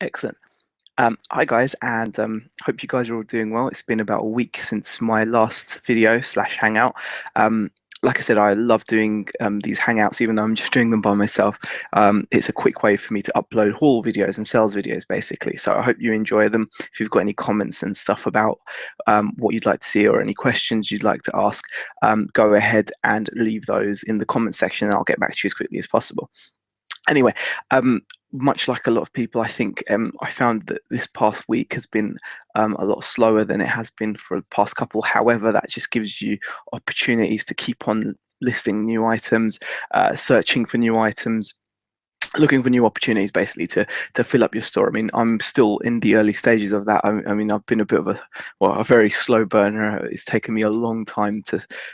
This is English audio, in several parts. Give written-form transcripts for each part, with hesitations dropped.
Excellent. Hi guys, and hope you guys are all doing well. It's been about a week since my last video slash hangout. Um, like I said, I love doing these hangouts, even though I'm just doing them by myself. It's a quick way for me to upload haul videos and sales videos, basically. So I hope you enjoy them. If you've got any comments and stuff about what you'd like to see or any questions you'd like to ask, go ahead and leave those in the comment section, and I'll get back to you as quickly as possible. Anyway, much like a lot of people, I think I found that this past week has been a lot slower than it has been for the past couple. However, that just gives you opportunities to keep on listing new items, searching for new items, looking for new opportunities, basically to fill up your store. I mean, I'm still in the early stages of that. I mean, I've been a bit of a very slow burner. It's taken me a long time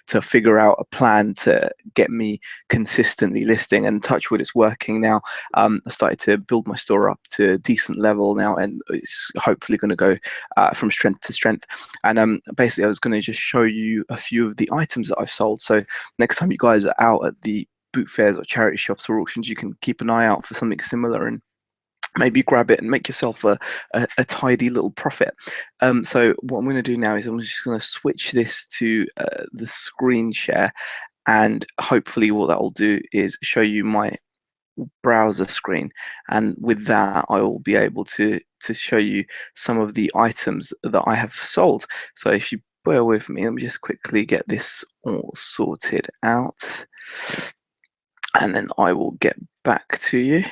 to figure out a plan to get me consistently listing, and touch wood, it's working now. I've started to build my store up to a decent level now, and it's hopefully going to go from strength to strength. And basically, I was going to just show you a few of the items that I've sold. So next time you guys are out at the boot fairs or charity shops or auctions, you can keep an eye out for something similar and maybe grab it and make yourself a tidy little profit. So what I'm going to do now is I'm just going to switch this to the screen share, and hopefully what that will do is show you my browser screen, and with that I will be able to show you some of the items that I have sold. So if you bear with me, let me just quickly get this all sorted out, and then I will get back to you.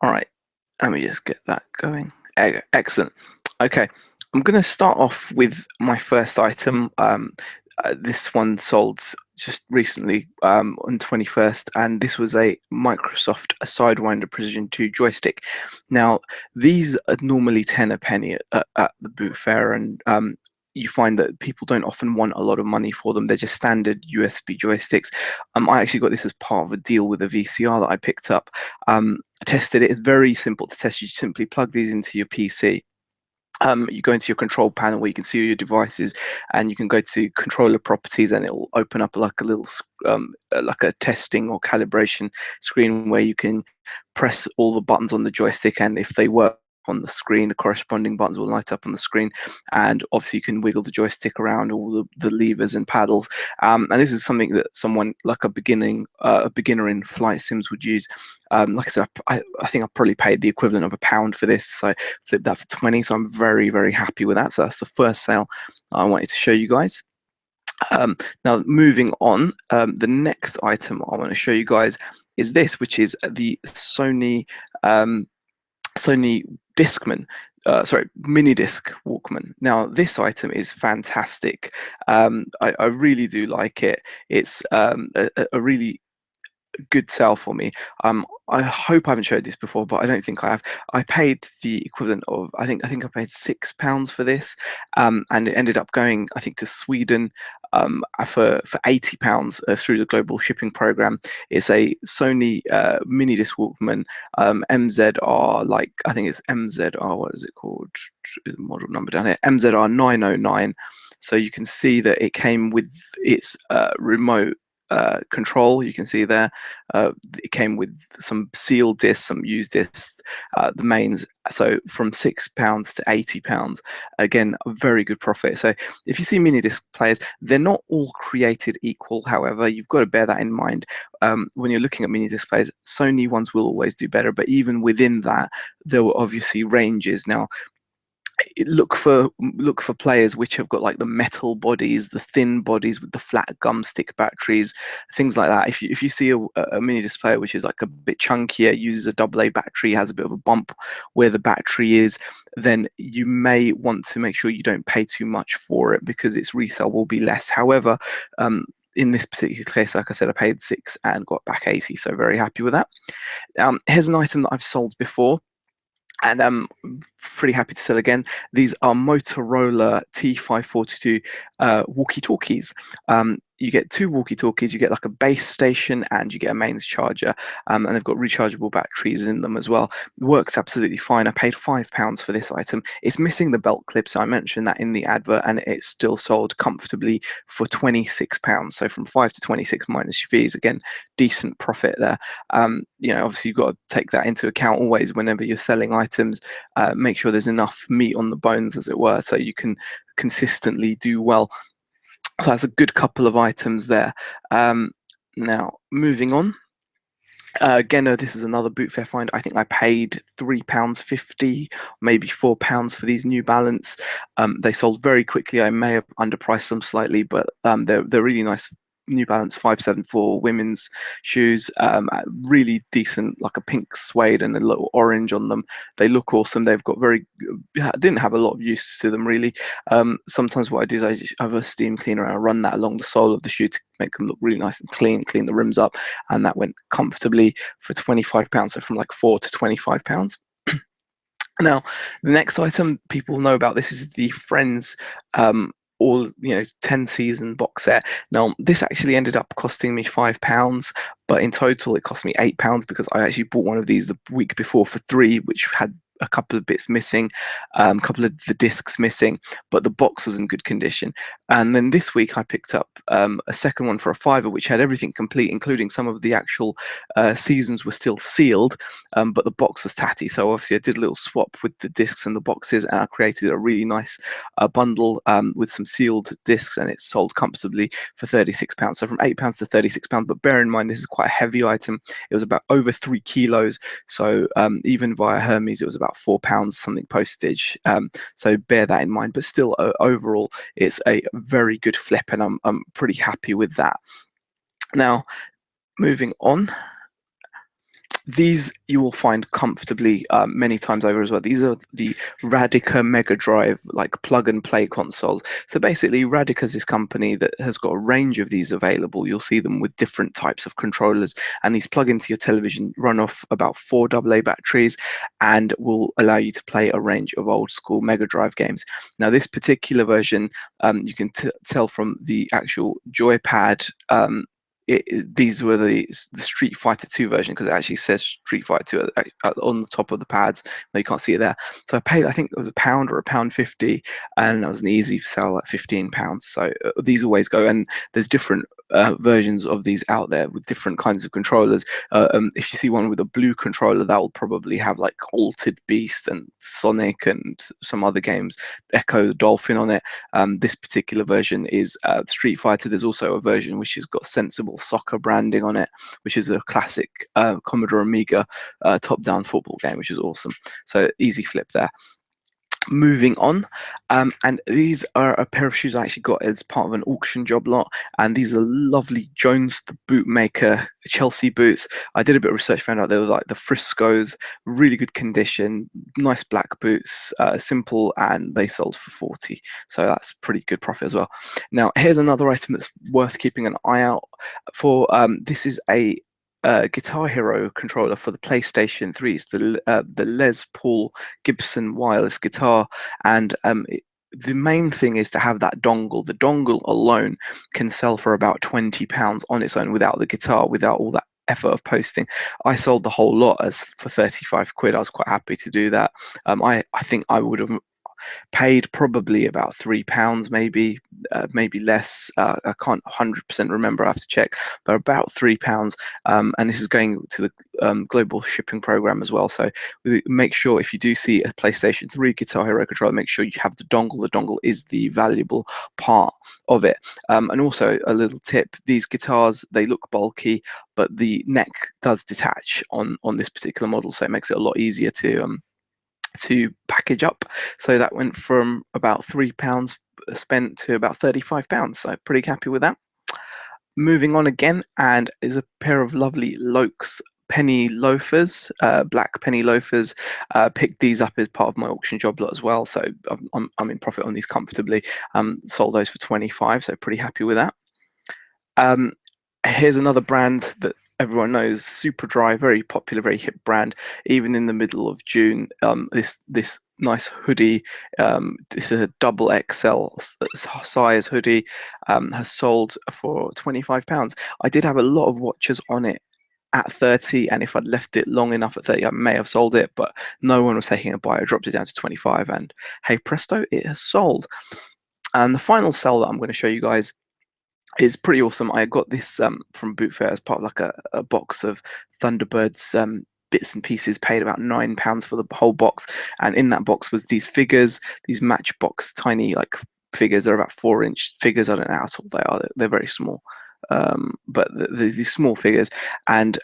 All right, let me just get that going. Excellent. Okay, I'm going to start off with my first item. This one sold just recently on 21st, and this was a Microsoft Sidewinder Precision 2 joystick. Now, these are normally 10 a penny at the boot fair, and you find that people don't often want a lot of money for them. They're just standard USB joysticks. I actually got this as part of a deal with a VCR that I picked up. Tested it. It's very simple to test. You simply plug these into your PC. You go into your control panel where you can see all your devices, and you can go to controller properties, and it will open up like a little like a testing or calibration screen where you can press all the buttons on the joystick, and if they work on the screen, the corresponding buttons will light up on the screen. And obviously you can wiggle the joystick around all the levers and paddles, and this is something that someone like a beginner in flight sims would use. Like I said, I think I probably paid the equivalent of £1 for this, so I flipped that for 20, so I'm very, very happy with that. So that's the first sale I wanted to show you guys. Now moving on, the next item I want to show you guys is this, which is the Sony Discman, mini disc Walkman. Now this item is fantastic. I really do like it. It's a really good sell for me. I hope I haven't showed this before, but I don't think I have. I paid the equivalent of, I think I paid £6 for this, and it ended up going, I think, to Sweden for £80 through the global shipping program. It's a Sony mini disc Walkman, MZR, like I think it's MZR. What is it called? The model number down here, MZR 909. So you can see that it came with its remote control. You can see there it came with some sealed discs, some used discs, the mains. So from £6 to £80, again, a very good profit. So if you see mini disc players, they're not all created equal. However, you've got to bear that in mind when you're looking at mini disc players. Sony ones will always do better, but even within that, there were obviously ranges. Now, look for players which have got like the metal bodies, the thin bodies with the flat gum stick batteries, things like that. If you see a mini disc player which is like a bit chunkier, uses a AA battery, has a bit of a bump where the battery is, then you may want to make sure you don't pay too much for it, because its resale will be less. However, in this particular case, like I said, I paid 6 and got back 80, so very happy with that. Here's an item that I've sold before, and I'm pretty happy to sell again. These are Motorola T542 Walkie Talkies. you get two walkie talkies, you get like a base station, and you get a mains charger, and they've got rechargeable batteries in them as well. It works absolutely fine. I paid £5 for this item. It's missing the belt clip, so I mentioned that in the advert, and it's still sold comfortably for £26. So from 5 to 26 minus your fees, again, decent profit there. Obviously you've got to take that into account always whenever you're selling items. Make sure there's enough meat on the bones, as it were, so you can consistently do well. So that's a good couple of items there. Now, moving on. Again, this is another boot fair find. I think I paid £3.50, maybe £4 for these New Balance. They sold very quickly. I may have underpriced them slightly, but they're really nice New Balance 574 women's shoes. Really decent, like a pink suede and a little orange on them. They look awesome. They've got I didn't have a lot of use to them really. Sometimes what I do is I just have a steam cleaner and I run that along the sole of the shoe to make them look really nice and clean the rims up, and that went comfortably for £25. So from like £4 to £25. Now, the next item people know about this is the Friends all 10 season box set. Now, this actually ended up costing me £5, but in total it cost me £8 because I actually bought one of these the week before for £3, which had a couple of bits missing, a couple of the discs missing, but the box was in good condition. And then this week I picked up a second one for £5, which had everything complete, including some of the actual seasons were still sealed, but the box was tatty. So obviously I did a little swap with the discs and the boxes, and I created a really nice bundle with some sealed discs, and it sold comfortably for £36. So from £8 to £36. But bear in mind, this is quite a heavy item. It was about over 3 kilos. So even via Hermes, it was about £4 something postage. So bear that in mind. But still, overall, it's a very good flip, and I'm pretty happy with that. Now, moving on. These you will find comfortably many times over as well. These are the Radica Mega Drive, like plug and play consoles. So basically, Radica is this company that has got a range of these available. You'll see them with different types of controllers, and these plug into your television, run off about 4 AA batteries, and will allow you to play a range of old school Mega Drive games. Now, this particular version, you can tell from the actual joypad. These were the Street Fighter 2 version, because it actually says Street Fighter 2 on the top of the pads. No, you can't see it there. So I paid, I think it was £1 or £1.50, and that was an easy sell at £15. So these always go, and there's different versions of these out there with different kinds of controllers. If you see one with a blue controller, that will probably have like Altered Beast and Sonic and some other games, Echo the Dolphin on it. This particular version is Street Fighter. There's also a version which has got Sensible Soccer branding on it, which is a classic Commodore Amiga top-down football game, which is awesome. So easy flip there. Moving on, and these are a pair of shoes I actually got as part of an auction job lot, and these are lovely Jones the Bootmaker Chelsea boots. I did a bit of research, found out they were like the Friscoes, really good condition, nice black boots, simple, and they sold for 40, so that's pretty good profit as well. Now, here's another item that's worth keeping an eye out for. This is a Guitar Hero controller for the PlayStation 3. It's the Les Paul Gibson wireless guitar, and the main thing is to have that dongle. The dongle alone can sell for about £20 on its own without the guitar, without all that effort of posting. I sold the whole lot for 35 quid. I was quite happy to do that. I think I would have paid probably about £3, maybe less. I can't 100% remember. I have to check, but about £3. And this is going to the global shipping program as well. So make sure if you do see a PlayStation 3 Guitar Hero controller, make sure you have the dongle. The dongle is the valuable part of it. And also a little tip: these guitars, they look bulky, but the neck does detach on this particular model, so it makes it a lot easier to package up. So that went from about £3 spent to about £35. So pretty happy with that. Moving on again, and is a pair of lovely Lokes penny loafers, black penny loafers. Picked these up as part of my auction job lot as well, so I'm in profit on these comfortably. Sold those for 25, so pretty happy with that. Here's another brand that everyone knows, super dry, very popular, very hip brand. Even in the middle of June, this nice hoodie, this is a double XL size hoodie, has sold for £25. I did have a lot of watchers on it at 30, and if I'd left it long enough at 30, I may have sold it, but no one was taking a buy. I dropped it down to 25, and hey presto, it has sold. And the final sell that I'm going to show you guys is pretty awesome. I got this from Boot Fair as part of like a box of Thunderbirds bits and pieces. Paid about £9 for the whole box, and in that box was these figures, these Matchbox tiny like figures. They're about 4-inch figures. I don't know how tall they are. They're very small. But these small figures, and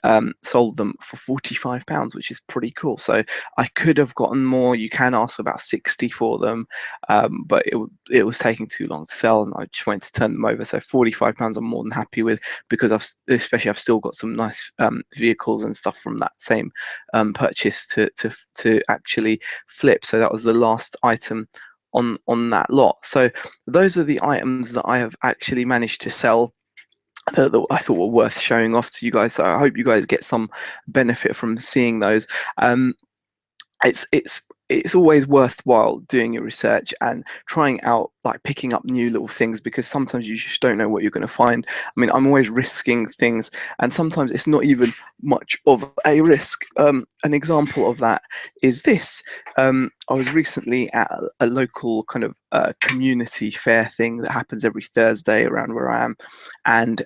sold them for £45, which is pretty cool. So I could have gotten more. You can ask about 60 for them, but it was taking too long to sell, and I just wanted to turn them over. So £45 I'm more than happy with, because I've still got some nice vehicles and stuff from that same purchase to actually flip. So that was the last item on that lot. So those are the items that I have actually managed to sell that I thought were worth showing off to you guys. So I hope you guys get some benefit from seeing those. It's always worthwhile doing your research and trying out, like picking up new little things, because sometimes you just don't know what you're going to find. I mean, I'm always risking things, and sometimes it's not even much of a risk. An example of that is this. I was recently at a local kind of community fair thing that happens every Thursday around where I am, and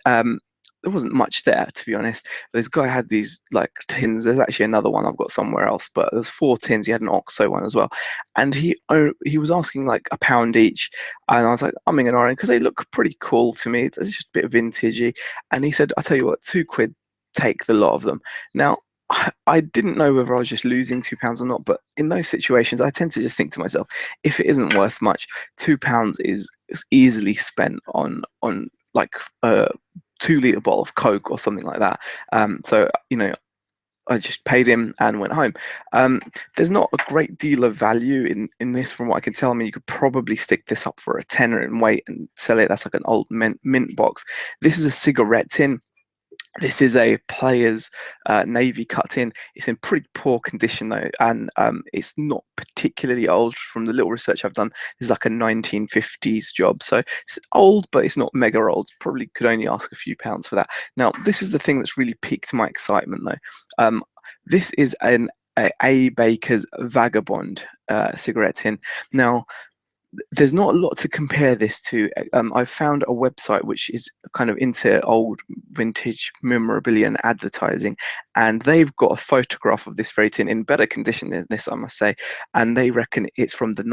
there wasn't much there, to be honest. This guy had these like tins. There's actually another one I've got somewhere else, but there's 4 tins. He had an OXO one as well, and he was asking like £1 each, and I was like umming and ahhing because they look pretty cool to me. It's just a bit vintagey, and he said, "I tell you what, £2, take the lot of them." Now, I didn't know whether I was just losing £2 or not, but in those situations, I tend to just think to myself, if it isn't worth much, £2 is easily spent on like 2 litre bottle of Coke or something like that. So I just paid him and went home. There's not a great deal of value in this, from what I can tell. I mean, you could probably stick this up for a tenner in weight and sell it. That's like an old mint box. This is a cigarette tin. This is a Players Navy cut in. It's in pretty poor condition though, and it's not particularly old. From the little research I've done, this is like a 1950s job, so it's old, but it's not mega old. Probably could only ask a few pounds for that. Now, this is the thing that's really piqued my excitement though. This is a Baker's Vagabond cigarette tin. Now, there's not a lot to compare this to. I found a website which is kind of into old vintage memorabilia and advertising, and they've got a photograph of this very tin in better condition than this, I must say, and they reckon it's from the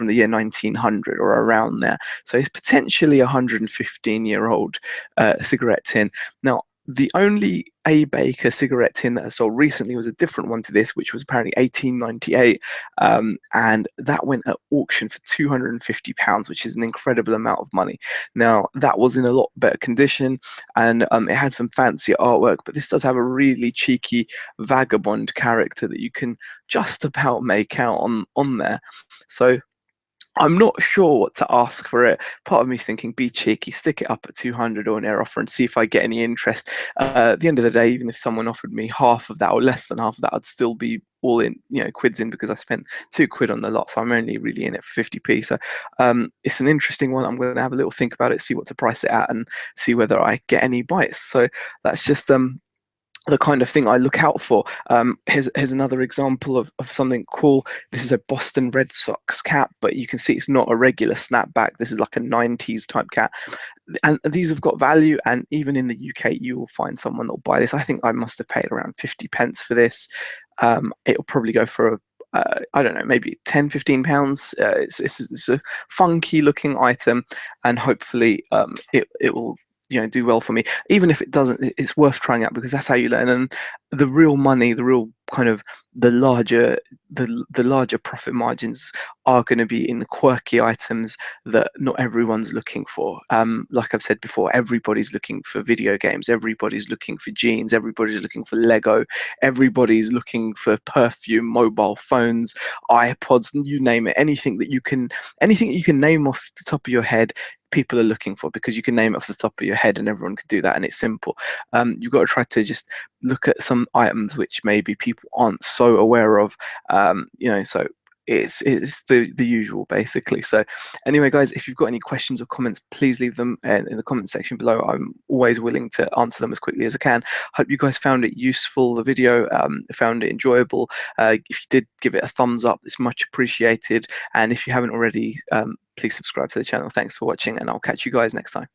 year 1900 or around there. So it's potentially a 115-year-old cigarette tin. Now, the only A Baker cigarette tin that I sold recently was a different one to this, which was apparently 1898, and that went at auction for £250, which is an incredible amount of money. Now, that was in a lot better condition, and it had some fancy artwork, but this does have a really cheeky vagabond character that you can just about make out on there. So I'm not sure what to ask for it. Part of me is thinking, be cheeky, stick it up at 200 or an air offer and see if I get any interest. At the end of the day, even if someone offered me half of that or less than half of that, I'd still be all in, quids in, because I spent £2 on the lot, so I'm only really in it for 50p. So it's an interesting one. I'm going to have a little think about it, see what to price it at, and see whether I get any bites. So that's just the kind of thing I look out for. Here's another example of something cool. This is a Boston Red Sox cap, but you can see it's not a regular snapback. This is like a 90s type cap. And these have got value, and even in the UK, you will find someone that'll buy this. I think I must have paid around 50p for this. It'll probably go for I don't know, maybe £10-15. It's a funky looking item, and hopefully it will do well for me. Even if it doesn't, it's worth trying out, because that's how you learn. And the real money, the real kind of the larger the larger profit margins are going to be in the quirky items that not everyone's looking for. Like I've said before, everybody's looking for video games, everybody's looking for jeans, everybody's looking for Lego, everybody's looking for perfume, mobile phones, iPods, you name it. Anything that you can name off the top of your head, people are looking for, because you can name it off the top of your head and everyone can do that, and it's simple. You've got to try to just look at some items which maybe people aren't so aware of, so it's the usual basically. So anyway, guys, if you've got any questions or comments, please leave them in the comment section below. I'm always willing to answer them as quickly as I can. Hope you guys found it useful, the video, found it enjoyable. If you did, give it a thumbs up, it's much appreciated. And if you haven't already, please subscribe to the channel. Thanks for watching, and I'll catch you guys next time.